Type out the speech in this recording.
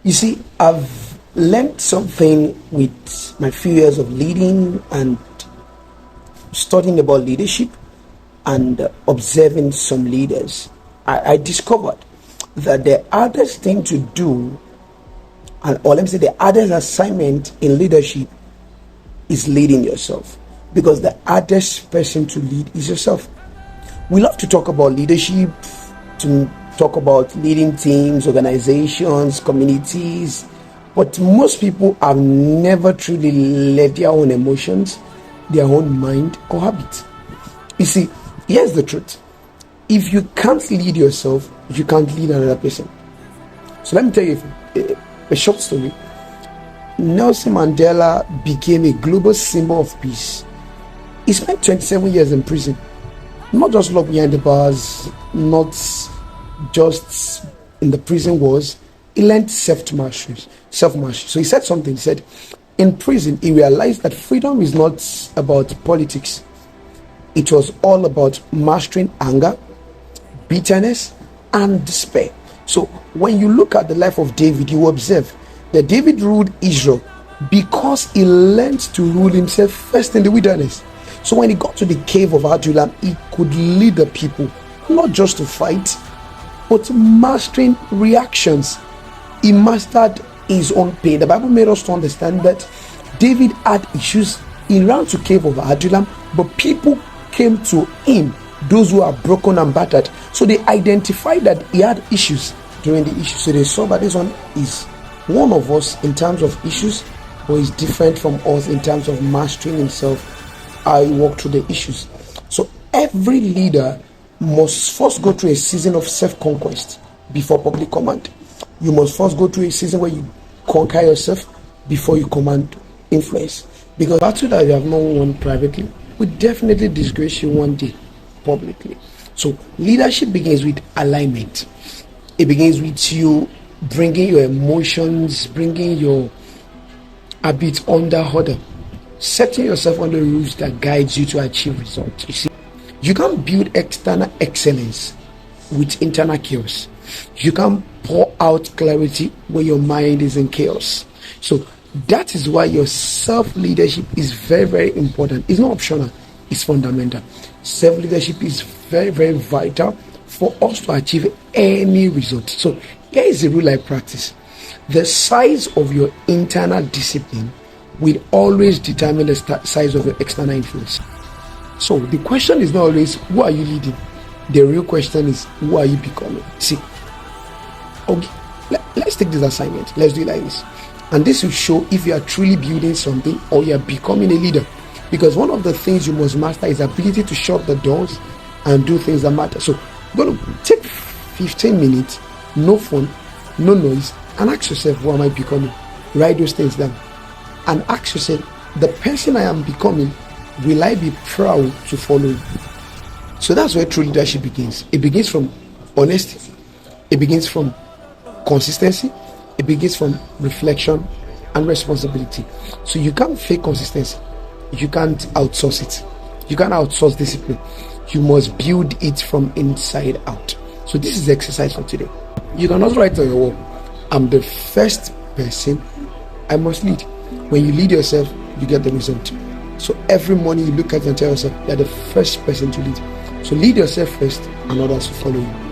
You see, I've learned something with my few years of leading and studying about leadership and observing some leaders. I discovered that the hardest thing to do, or let me say the hardest assignment in leadership is leading yourself, because the hardest person to lead is yourself. We love to talk about leadership, to talk about leading teams, organizations, communities, but most people have never truly led their own emotions, their own mind or habit. You see, here's the truth. If you can't lead yourself, you can't lead another person. So let me tell you a short story. Nelson Mandela became a global symbol of peace. He spent 27 years in prison. Not just locked behind the bars, not just in the prison walls. He learned self-mastery. So he said something. He said, in prison, he realized that freedom is not about politics. It was all about mastering anger, bitterness, and despair. So when you look at the life of David, you observe that David ruled Israel because he learned to rule himself first in the wilderness. So when he got to the cave of Adullam, he could lead the people, not just to fight, but mastering reactions. He mastered his own pain. The Bible made us to understand that David had issues. He ran to cave of Adullam, but people came to him, those who are broken and battered. So they identified that he had issues during the issue. So they saw that this one is one of us in terms of issues, but is different from us in terms of mastering himself. I walk through the issues. So every leader must first go through a season of self-conquest before public command. You must first go through a season where you conquer yourself before you command influence. Because battle that you have not won privately will definitely disgrace you one day publicly. So leadership begins with alignment. It begins with you bringing your emotions, bringing your habits under order, setting yourself on the rules that guides you to achieve results. You see, you can't build external excellence with internal chaos. You can't pour out clarity when your mind is in chaos. So that is why your self-leadership is very, very important. It's not optional, it's fundamental. Self-leadership is very, very vital for us to achieve any result. So here is a rule I practice. The size of your internal discipline will always determine the size of your external influence. So the question is not always, who are you leading? The real question is, who are you becoming? See, okay, let's take this assignment. Let's do it like this. And this will show if you are truly building something or you are becoming a leader. Because one of the things you must master is ability to shut the doors and do things that matter. So you're going to take 15 minutes, no phone, no noise, and ask yourself, who am I becoming? Write those things down. And ask yourself, the person I am becoming, will I be proud to follow? So that's where true leadership begins. It begins from honesty. It begins from consistency. It begins from reflection and responsibility. So you can't fake consistency. You can't outsource it. You can't outsource discipline. You must build it from inside out. So this is the exercise for today. You can also write on your wall, I'm the first person I must lead. When you lead yourself, you get the result. So every morning you look at it and tell yourself, you're the first person to lead. So lead yourself first and others will follow you.